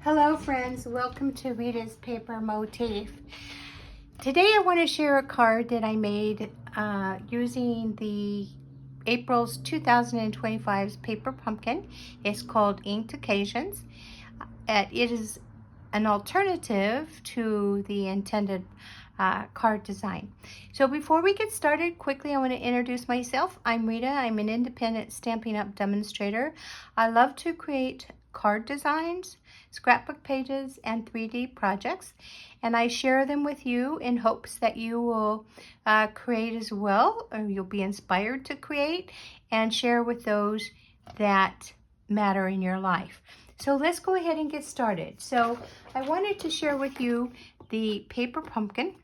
Hello friends, welcome to Rita's Paper Motif. Today I want to share a card that I made using the April's 2025's paper pumpkin. It's called Inked Occasions. It is an alternative to the intended card design. So before we get started, quickly I want to introduce myself. I'm Rita. I'm an independent Stampin' Up! Demonstrator. I love to create card designs, scrapbook pages, and 3D projects, and I share them with you in hopes that you will create as well, or you'll be inspired to create and share with those that matter in your life. So let's go ahead and get started. So I wanted to share with you the paper pumpkin.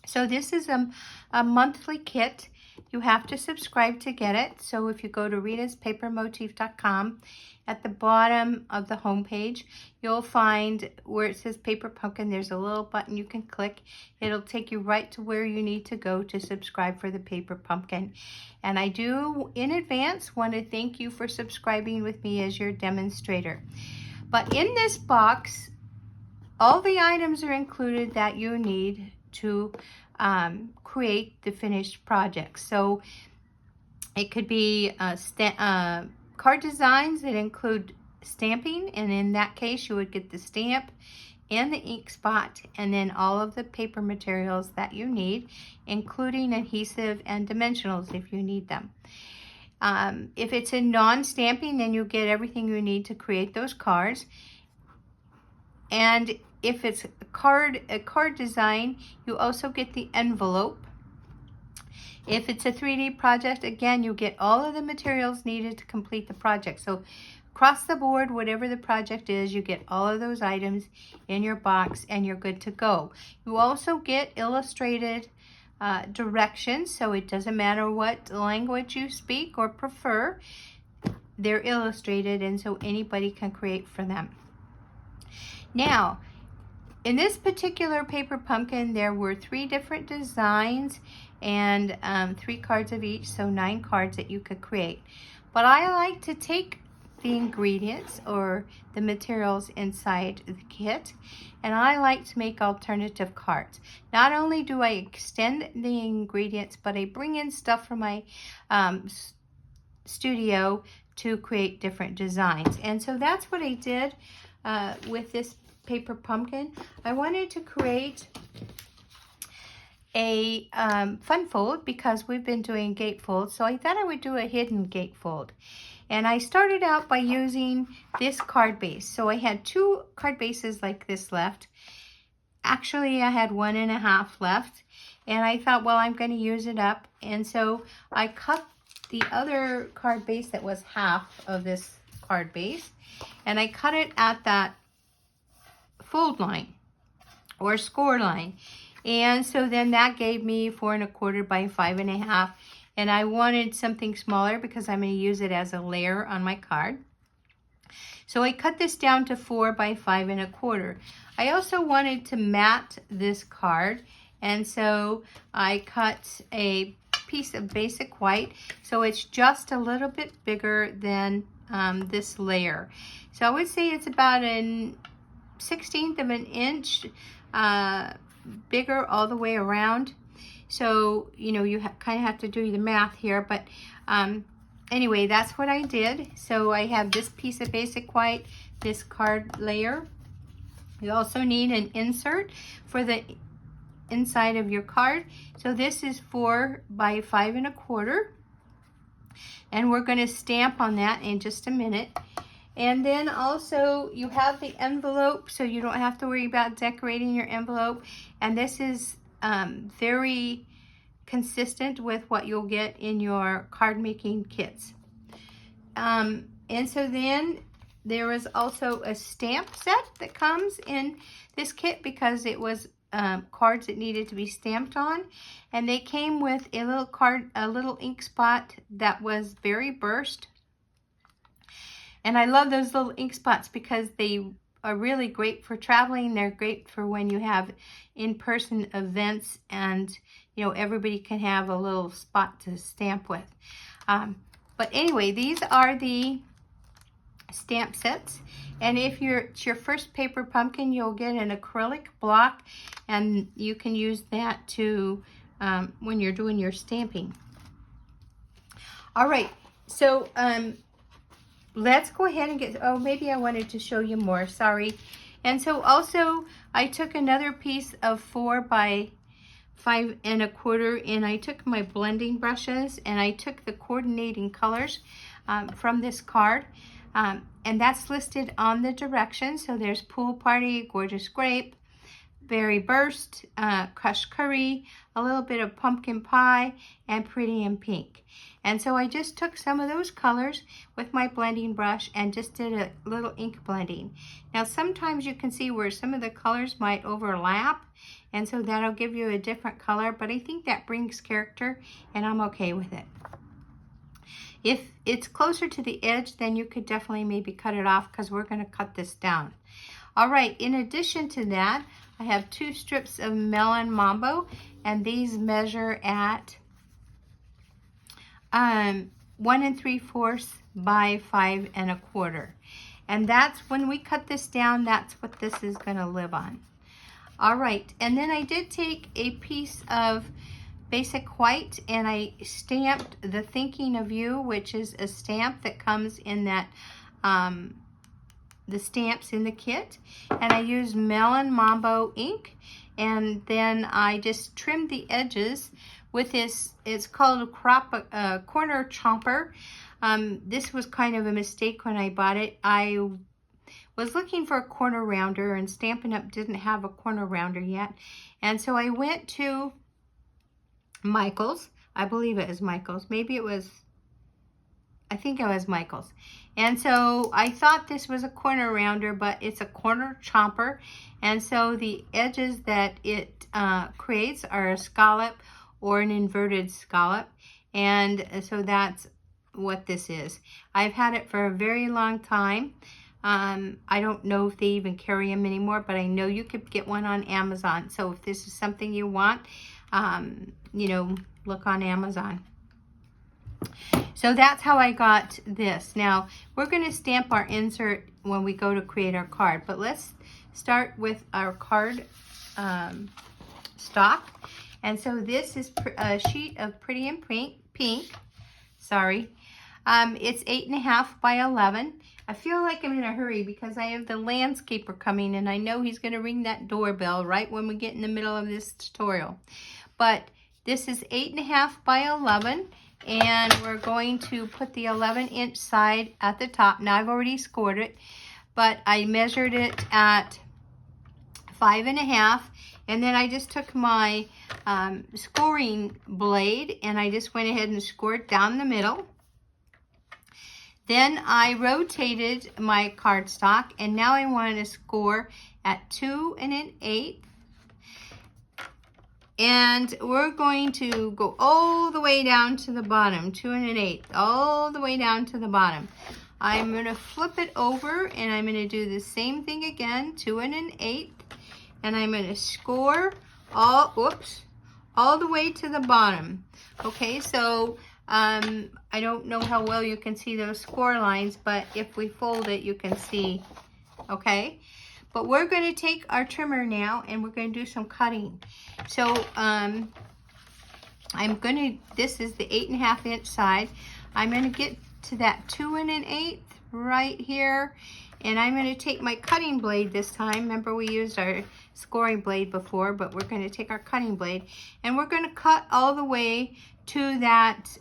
So this is a monthly kit. You have to subscribe to get it. So if you go to ritaspapermotif.com, at the bottom of the home page, you'll find where it says paper pumpkin. There's a little button you can click. It'll take you right to where you need to go to subscribe for the paper pumpkin. And I do, in advance, want to thank you for subscribing with me as your demonstrator. But in this box, all the items are included that you need to create the finished project. So it could be card designs that include stamping, and in that case you would get the stamp and the ink spot, and then all of the paper materials that you need, including adhesive and dimensionals if you need them. If it's in non-stamping, then you get everything you need to create those cards. And if it's a card design, you also get the envelope. If it's a 3D project, again, you get all of the materials needed to complete the project. So across the board, whatever the project is, you get all of those items in your box and you're good to go. You also get illustrated directions, so it doesn't matter what language you speak or prefer. They're illustrated, and so anybody can create for them. Now, in this particular paper pumpkin, there were 3 different designs and 3 cards of each, so 9 cards that you could create. But I like to take the ingredients or the materials inside the kit, and I like to make alternative cards. Not only do I extend the ingredients, but I bring in stuff from my studio to create different designs. And so that's what I did with this paper pumpkin. I wanted to create a fun fold because we've been doing gatefold, so I thought I would do a hidden gatefold. And I started out by using this card base. So I had 2 card bases like this left. Actually, I had 1.5 left, and I thought, well, I'm going to use it up. And so I cut the other card base that was half of this card base, and I cut it at that fold line or score line, and so then that gave me 4.25 by 5.5, and I wanted something smaller because I'm going to use it as a layer on my card. So I cut this down to 4 by 5.25. I also wanted to mat this card, and so I cut a piece of basic white, so it's just a little bit bigger than this layer. So I would say it's about a 1/16 of an inch bigger all the way around. So you know, you kind of have to do the math here, but anyway, that's what I did. So I have this piece of basic white, this card layer. You also need an insert for the inside of your card. So this is 4 by 5.25, and we're going to stamp on that in just a minute. And then also you have the envelope, so you don't have to worry about decorating your envelope. And this is very consistent with what you'll get in your card making kits. And so then there is also a stamp set that comes in this kit because it was cards that needed to be stamped on. And they came with a little ink spot that was very burst. And I love those little ink spots because they are really great for traveling. They're great for when you have in-person events and, you know, everybody can have a little spot to stamp with. But anyway, these are the stamp sets. And if it's your first paper pumpkin, you'll get an acrylic block, and you can use that to when you're doing your stamping. All right, so let's go ahead and get, oh, maybe I wanted to show you more, sorry. And so also I took another piece of 4 by 5 1/4, and I took my blending brushes and I took the coordinating colors from this card. And that's listed on the directions. So there's Pool Party, Gorgeous Grape, Berry Burst, Crushed Curry, a little bit of Pumpkin Pie, and Pretty in Pink. And so I just took some of those colors with my blending brush and just did a little ink blending. Now sometimes you can see where some of the colors might overlap, and so that'll give you a different color, but I think that brings character, and I'm okay with it. If it's closer to the edge, then you could definitely maybe cut it off, because we're going to cut this down. All right, in addition to that, I have 2 strips of Melon Mambo, and these measure at 1 3/4 by 5 1/4. And that's, when we cut this down, that's what this is going to live on. All right, and then I did take a piece of basic white, and I stamped the Thinking of You, which is a stamp that comes in that the stamps in the kit, and I used Melon Mambo ink, and then I just trimmed the edges with this. It's called a corner chomper. This was kind of a mistake when I bought it. I was looking for a corner rounder, and Stampin' Up! Didn't have a corner rounder yet, and so I went to Michael's. I believe it was Michael's. Maybe it was, I think it was Michael's. And so I thought this was a corner rounder, but it's a corner chomper. And so the edges that it creates are a scallop or an inverted scallop. And so that's what this is. I've had it for a very long time. I don't know if they even carry them anymore, but I know you could get one on Amazon. So if this is something you want, you know, look on Amazon. So that's how I got this. Now, we're going to stamp our insert when we go to create our card, but let's start with our card stock. And so this is a sheet of Pretty in Pink. Sorry. It's 8.5 by 11. I feel like I'm in a hurry because I have the landscaper coming, and I know he's going to ring that doorbell right when we get in the middle of this tutorial. But this is 8.5 by 11, and we're going to put the 11-inch side at the top. Now I've already scored it, but I measured it at 5.5, and then I just took my scoring blade and I just went ahead and scored down the middle. Then I rotated my cardstock, and now I want to score at 2 1/8. And we're going to go all the way down to the bottom, 2 1/8, all the way down to the bottom. I'm going to flip it over, and I'm going to do the same thing again, 2 1/8, and I'm going to score all the way to the bottom. Okay, so I don't know how well you can see those score lines, but if we fold it, you can see, okay? But we're going to take our trimmer now, and we're going to do some cutting. So this is the 8.5-inch side. I'm going to get to that 2 1/8 right here, and I'm going to take my cutting blade this time. Remember, we used our scoring blade before, but we're going to take our cutting blade, and we're going to cut all the way to that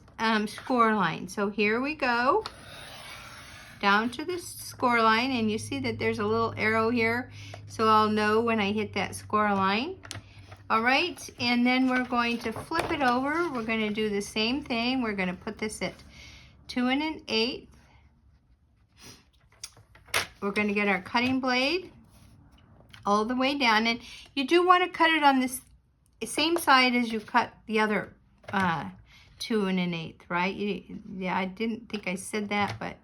score line. So here we go, down to the score line, and you see that there's a little arrow here, so I'll know when I hit that score line. All right, and then we're going to flip it over. We're going to do the same thing. We're going to put this at 2 1/8. We're going to get our cutting blade all the way down, and you do want to cut it on this same side as you cut the other 2 1/8, right? Yeah, I didn't think I said that, but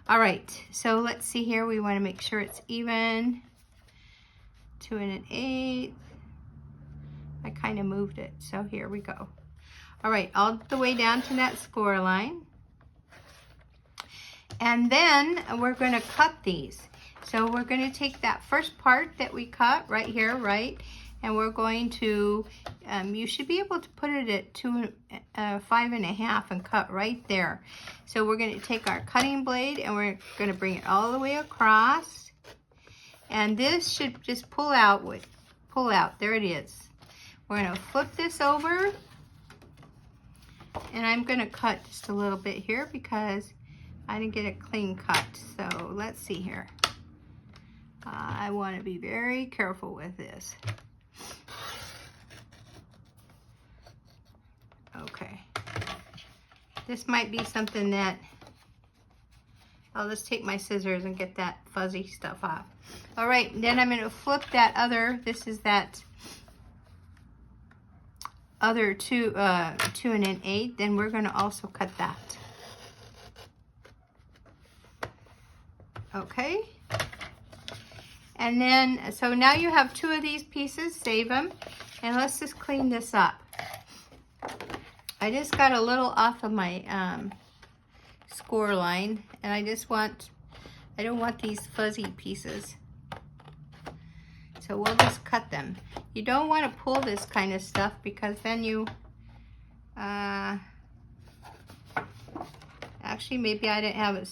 all right. So let's see here. We want to make sure it's even. 2 1/8. I kind of moved it, so here we go. All right, all the way down to that score line. And then we're going to cut these. So we're going to take that first part that we cut right here, right? And we're going to, you should be able to put it at 5.5 and cut right there. So we're going to take our cutting blade and we're going to bring it all the way across. And this should just pull out. There it is. We're going to flip this over. And I'm going to cut just a little bit here because I didn't get a clean cut. So let's see here. I want to be very careful with this. Okay. This might be something that I'll just take my scissors and get that fuzzy stuff off. All right, then I'm going to flip that other, this is that other 2 1/8, then we're going to also cut that. Okay. And then, so now you have 2 of these pieces, save them, and let's just clean this up. I just got a little off of my score line, and I don't want these fuzzy pieces. So we'll just cut them. You don't want to pull this kind of stuff because then you, actually maybe I didn't have it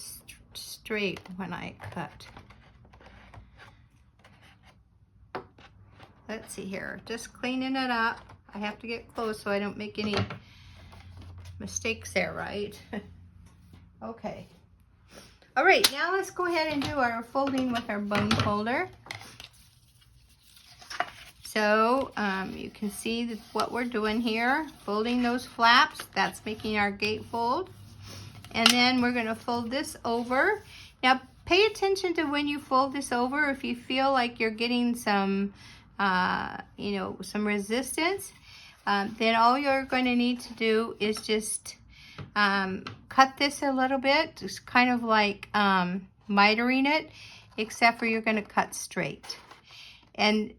straight when I cut. Let's see here, just cleaning it up. I have to get close so I don't make any mistakes there, right? Okay. All right, now let's go ahead and do our folding with our bone folder. So you can see that what we're doing here, folding those flaps, that's making our gatefold. And then we're gonna fold this over. Now pay attention to when you fold this over. If you feel like you're getting some, you know, some resistance, then all you're going to need to do is just cut this a little bit, just kind of like mitering it, except for you're going to cut straight. And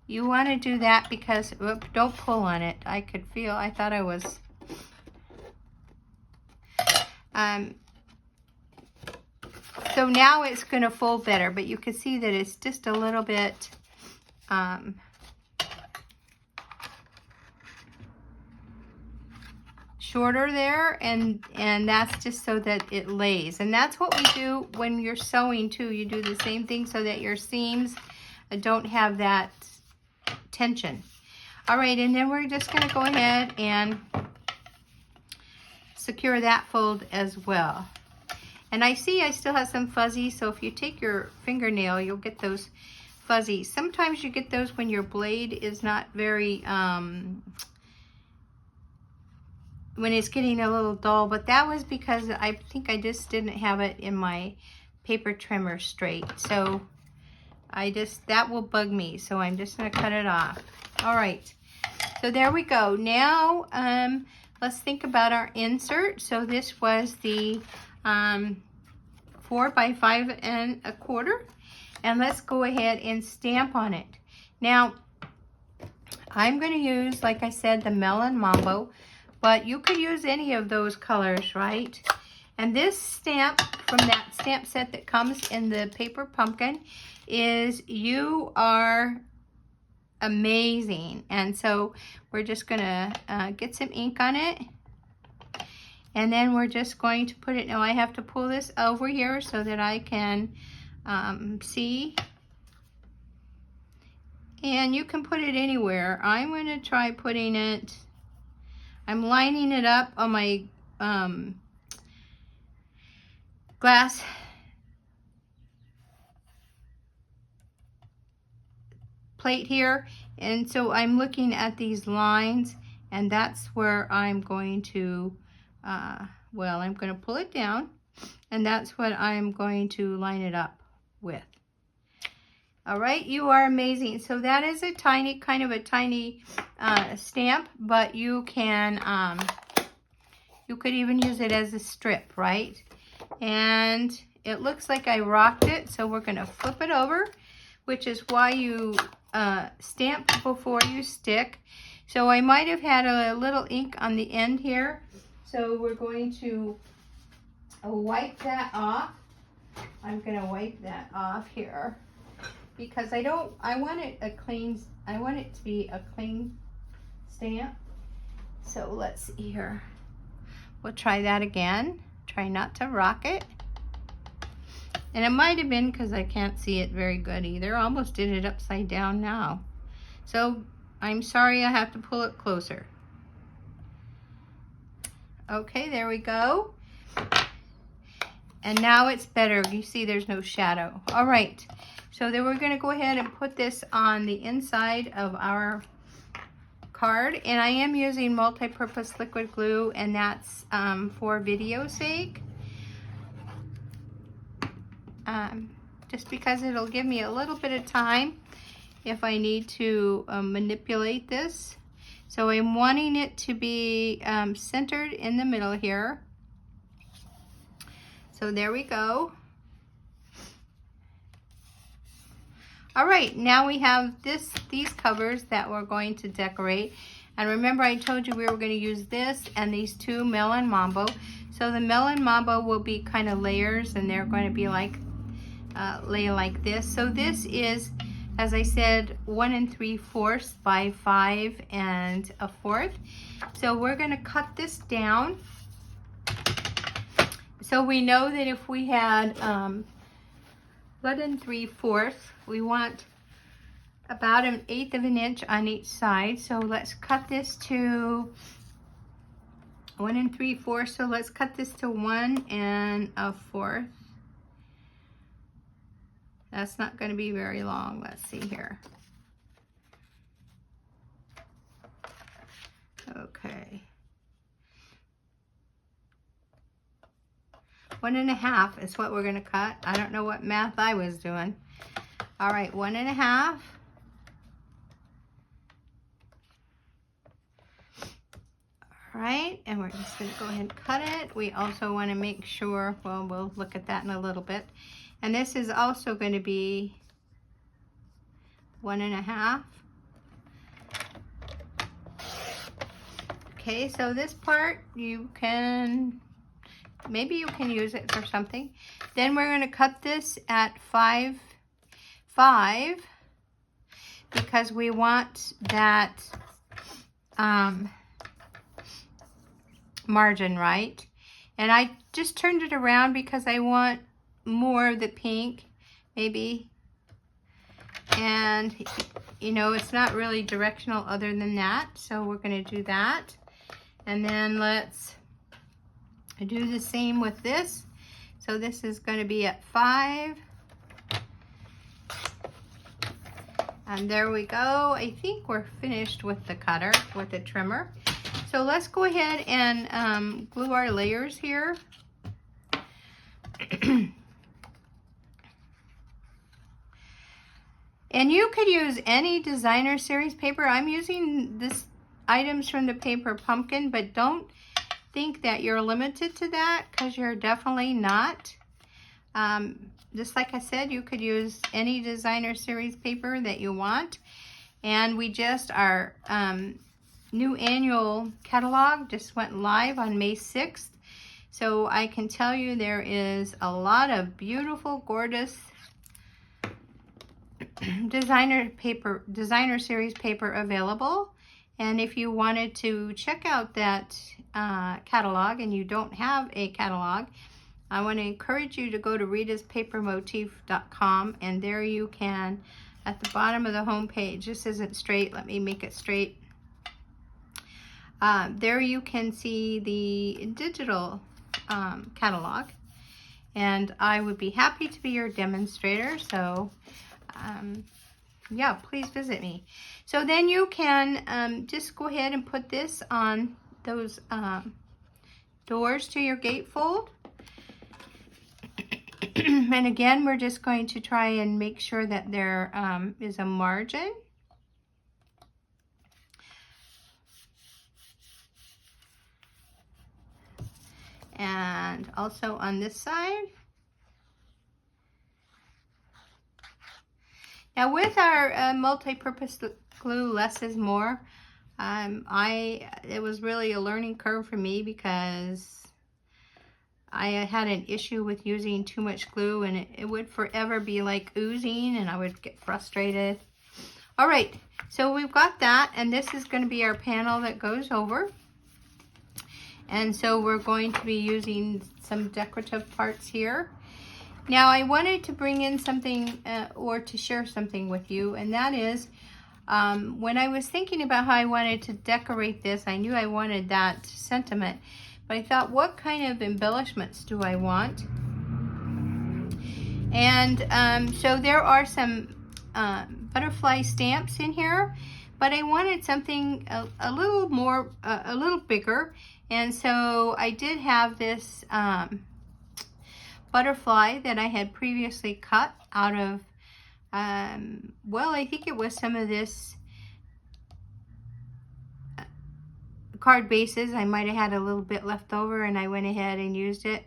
you want to do that because, don't pull on it. I thought I was, so now it's going to fold better, but you can see that it's just a little bit shorter there, and that's just so that it lays. And that's what we do when you're sewing too. You do the same thing so that your seams don't have that tension. All right, and then we're just going to go ahead and secure that fold as well. And I see I still have some fuzzy, so if you take your fingernail, you'll get those fuzzies. Sometimes you get those when your blade is not very, when it's getting a little dull, but that was because I think I just didn't have it in my paper trimmer straight. So that will bug me, so I'm just gonna cut it off. All right, so there we go. Now, let's think about our insert. So this was the 4 by 5 1/4, and let's go ahead and stamp on it. Now I'm going to use, like I said, the Melon Mambo, but you could use any of those colors, right? And this stamp from that stamp set that comes in the paper pumpkin is You Are Amazing. And so we're just gonna get some ink on it. And then we're just going to put it, now I have to pull this over here so that I can see. And you can put it anywhere. I'm going to try putting it, I'm lining it up on my glass plate here. And so I'm looking at these lines, and that's where I'm going to well, I'm going to pull it down, and that's what I'm going to line it up with. All right, You Are Amazing. So that is a tiny, kind of a tiny stamp, but you can, you could even use it as a strip, right? And it looks like I rocked it, so we're going to flip it over, which is why you stamp before you stick. So I might have had a little ink on the end here. So we're going to wipe that off. I'm going to wipe that off here because I want it to be a clean stamp. So let's see here. We'll try that again. Try not to rock it. And it might have been because I can't see it very good either. I almost did it upside down now. So I'm sorry, I have to pull it closer. Okay, there we go. And now it's better. You see there's no shadow. All right, so then we're gonna go ahead and put this on the inside of our card. And I am using multi-purpose liquid glue, and that's for video's sake. Just because it'll give me a little bit of time if I need to manipulate this. So I'm wanting it to be centered in the middle here. So there we go. All right, now we have these covers that we're going to decorate. And remember I told you we were going to use this and these two Melon Mambo. So the Melon Mambo will be kind of layers, and they're going to be like lay like this. So this is, as I said, 1 3/4 by 5 1/4. So we're going to cut this down. So we know that if we had 1 3/4, we want about 1/8 of an inch on each side. So let's cut this to 1 3/4. So let's cut this to 1 1/4. That's not going to be very long. Let's see here. Okay. 1 1/2 is what we're going to cut. I don't know what math I was doing. All right, 1 1/2. All right, and we're just going to go ahead and cut it. We also want to make sure, well, we'll look at that in a little bit. And this is also going to be 1 1/2. Okay, so this part maybe you can use it for something. Then we're going to cut this at 5 5 because we want that margin, right? And I just turned it around because I want more of the pink, maybe. And you know, it's not really directional other than that, so we're going to do that. And then let's do the same with this. So this is going to be at 5. And there we go. I think we're finished with the cutter, with the trimmer. So let's go ahead and glue our layers here. And you could use any designer series paper. I'm using this items from the paper Pumpkin, but don't think that you're limited to that, because you're definitely not. Just like I said, you could use any designer series paper that you want. And we just, our new annual catalog just went live on May 6th. So I can tell you there is a lot of beautiful, gorgeous designer series paper available. And if you wanted to check out that catalog and you don't have a catalog, I want to encourage you to go to ritaspapermotif.com, and there you can, at the bottom of the home page, this isn't straight, let me make it straight. There you can see the digital catalog, and I would be happy to be your demonstrator. So yeah, please visit me. So then you can just go ahead and put this on those doors to your gatefold. And again, we're just going to try and make sure that there is a margin. And also on this side. Now with our multi-purpose glue, less is more, It was really a learning curve for me because I had an issue with using too much glue, and it would forever be like oozing, and I would get frustrated. All right, so we've got that, and this is going to be our panel that goes over. And so we're going to be using some decorative parts here. Now I wanted to bring in something or to share something with you, and that is when I was thinking about how I wanted to decorate this, I knew I wanted that sentiment, but I thought, what kind of embellishments do I want? And so there are some butterfly stamps in here, but I wanted something a little more, a little bigger. And so I did have this butterfly that I had previously cut out of, well, I think it was some of this card bases. I might have had a little bit left over and I went ahead and used it.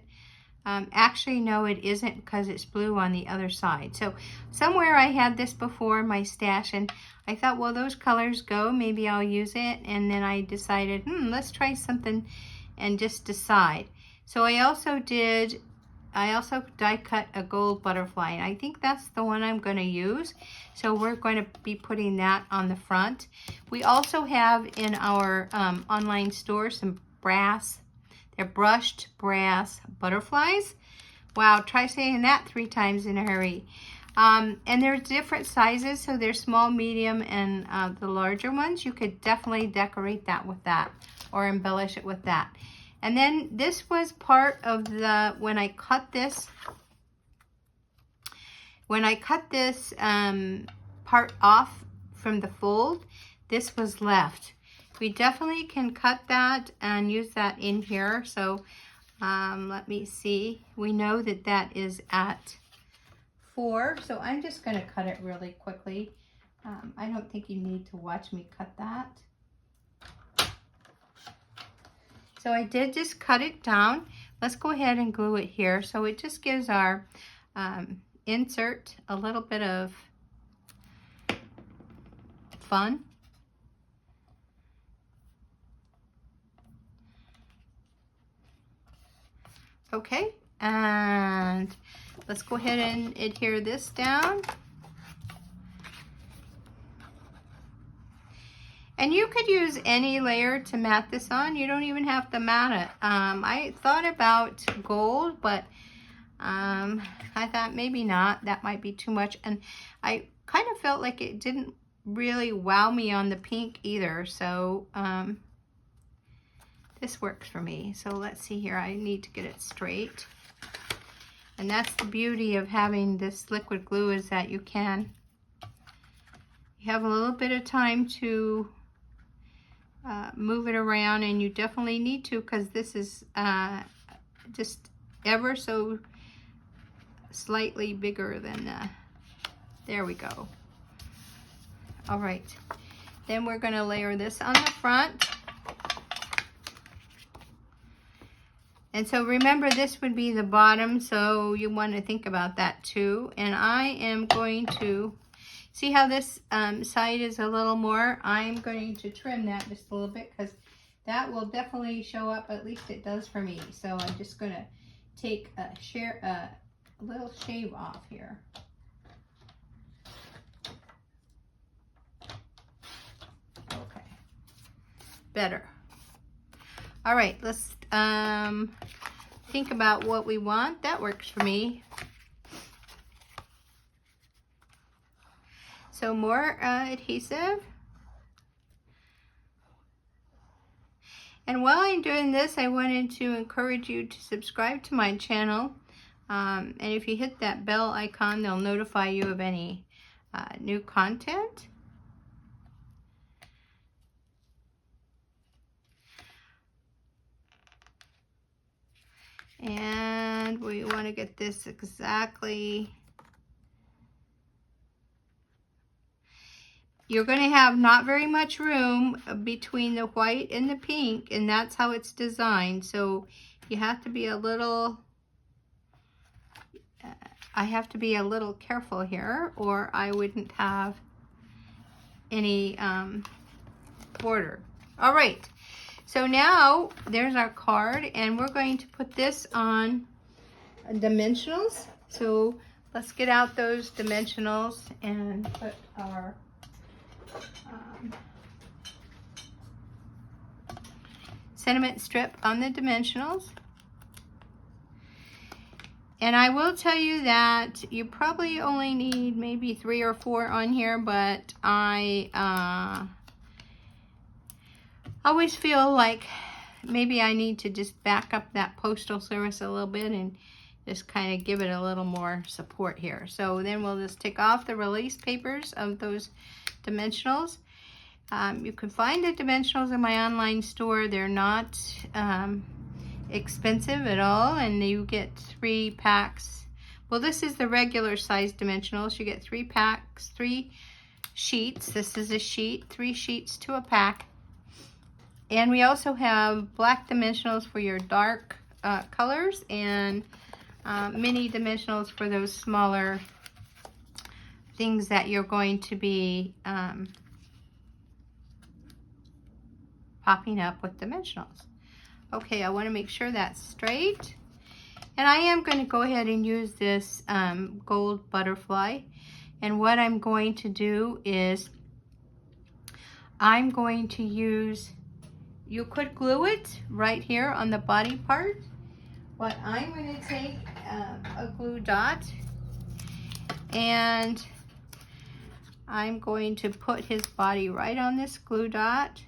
Actually, no, it isn't, because it's blue on the other side. So somewhere I had this before in my stash, and I thought, well, those colors go, maybe I'll use it. And then I decided, let's try something and just decide. So I also die cut a gold butterfly, and I think that's the one I'm going to use. So we're going to be putting that on the front. We also have in our online store some brass. They're brushed brass butterflies. Wow, try saying that 3 times in a hurry. And there's different sizes, so there's small, medium, and the larger ones. You could definitely decorate that with that or embellish it with that. And then this was part of the, when I cut this part off from the fold, this was left. We definitely can cut that and use that in here. So let me see. We know that that is at 4. So I'm just going to cut it really quickly. I don't think you need to watch me cut that. So I did just cut it down. Let's go ahead and glue it here. So it just gives our insert a little bit of fun. Okay, and let's go ahead and adhere this down. And you could use any layer to mat this on. You don't even have to mat it. I thought about gold, but I thought maybe not. That might be too much. And I kind of felt like it didn't really wow me on the pink either. So this works for me. So let's see here. I need to get it straight. And that's the beauty of having this liquid glue, is that you have a little bit of time to move it around, and you definitely need to, because this is just ever so slightly bigger than there we go. All right, then we're going to layer this on the front. And so remember, this would be the bottom, so you want to think about that too. And I am going to see how this side is a little more. I'm going to trim that just a little bit, because that will definitely show up. At least it does for me. So I'm just going to take a little shave off here. Okay, better. All right, let's think about what we want. That works for me. So more adhesive. And while I'm doing this, I wanted to encourage you to subscribe to my channel. And if you hit that bell icon, they'll notify you of any new content. And we want to get this exactly. You're going to have not very much room between the white and the pink, and that's how it's designed. So you have to be a little, I have to be a little careful here, or I wouldn't have any border. All right, so now there's our card, and we're going to put this on dimensionals. So let's get out those dimensionals and put our sentiment strip on the dimensionals. And I will tell you that you probably only need maybe 3 or 4 on here, but I always feel like maybe I need to just back up that postal service a little bit and just kind of give it a little more support here. So then we'll just take off the release papers of those dimensionals. You can find the dimensionals in my online store. They're not expensive at all, and you get 3 packs. Well, this is the regular size dimensionals. You get 3 packs, 3 sheets. This is a sheet, 3 sheets to a pack. And we also have black dimensionals for your dark colors, and mini dimensionals for those smaller things that you're going to be popping up with dimensionals. Okay, I want to make sure that's straight. And I am going to go ahead and use this gold butterfly. And what I'm going to do is I'm going to use, you could glue it right here on the body part, but I'm going to take a glue dot, and I'm going to put his body right on this glue dot.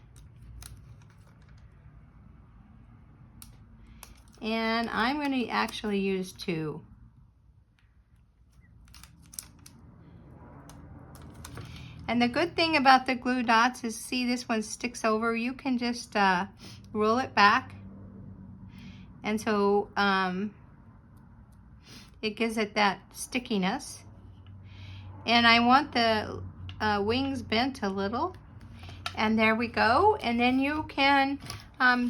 And I'm going to actually use 2. And the good thing about the glue dots is, see, this one sticks over. You can just roll it back. And so it gives it that stickiness. And I want the wings bent a little. And there we go. And then you can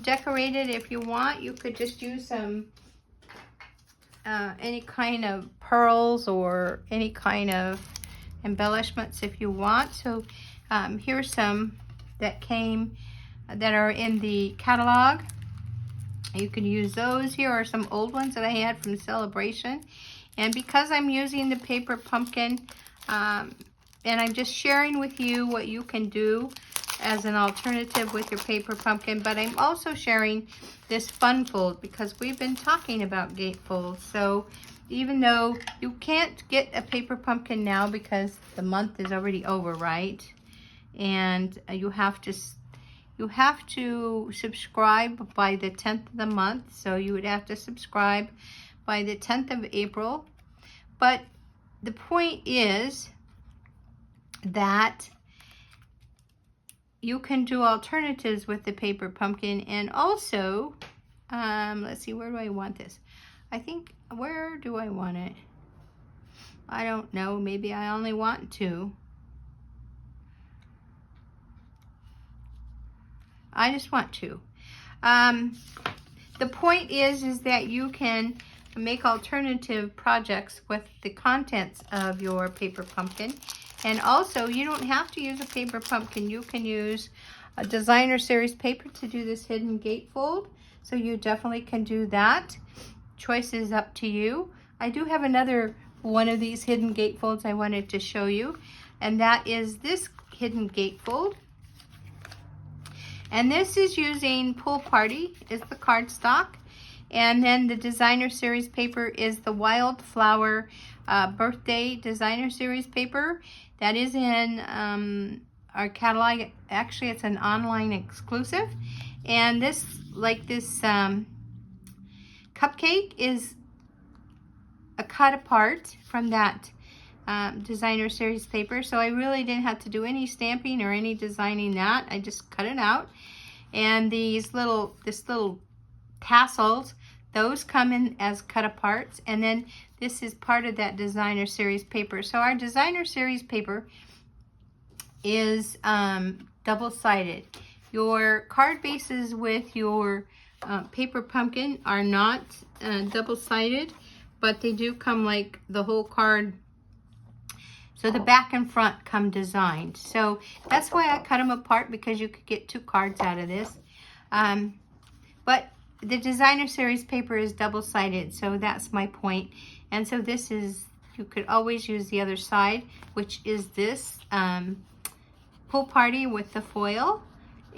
decorate it if you want. You could just use some any kind of pearls or any kind of embellishments if you want. So here's some that are in the catalog. You can use those. Here are some old ones that I had from Celebration. And because I'm using the paper pumpkin, and I'm just sharing with you what you can do as an alternative with your paper pumpkin, but I'm also sharing this fun fold because we've been talking about gatefold. So even though you can't get a paper pumpkin now because the month is already over, right? And you have to subscribe by the 10th of the month. So you would have to subscribe by the 10th of April. But the point is that you can do alternatives with the paper pumpkin. And also, let's see, where do I want this? I think, where do I want it? I don't know, maybe I only want 2. I just want 2. The point is that you can make alternative projects with the contents of your paper pumpkin. And also, you don't have to use a paper pumpkin. You can use a designer series paper to do this hidden gatefold. So you definitely can do that. Choice is up to you. I do have another one of these hidden gatefolds I wanted to show you. And that is this hidden gatefold. And this is using Pool Party, is the cardstock. And then the designer series paper is the Wildflower Birthday Designer Series paper. That is in our catalog. Actually, it's an online exclusive. And this, like this cupcake, is a cut apart from that designer series paper. So I really didn't have to do any stamping or any designing that. I just cut it out. And this little tassels, those come in as cut aparts, and then this is part of that designer series paper. So our designer series paper is double-sided. Your card bases with your paper pumpkin are not double-sided, but they do come like the whole card. So the back and front come designed. So that's why I cut them apart, because you could get 2 cards out of this. But the designer series paper is double-sided, so that's my point. And so this is, you could always use the other side, which is this Pool Party with the foil.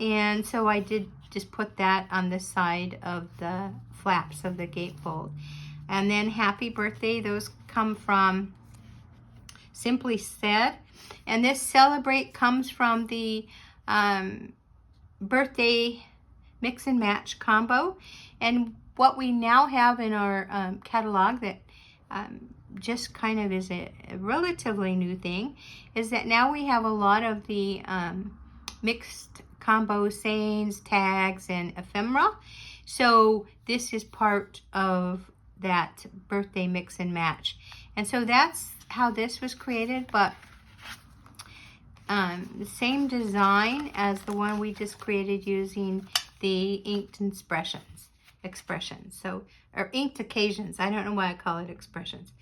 And so I did just put that on the side of the flaps of the gatefold. And then Happy Birthday, those come from Simply Said. And this Celebrate comes from the birthday mix and match combo. And what we now have in our catalog that just kind of is a relatively new thing is that now we have a lot of the mixed combo sayings, tags, and ephemera. So this is part of that birthday mix and match. And so that's how this was created, but the same design as the one we just created using the inked expressions. So, or inked occasions. I don't know why I call it expressions.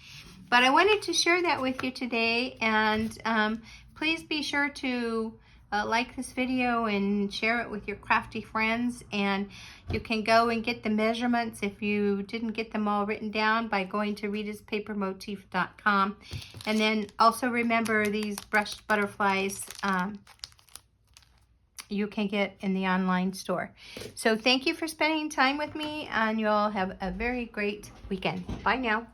But I wanted to share that with you today, and please be sure to like this video and share it with your crafty friends. And you can go and get the measurements if you didn't get them all written down by going to ritaspapermotif.com. And then also remember these brushed butterflies you can get in the online store. So thank you for spending time with me, and you all have a very great weekend. Bye now.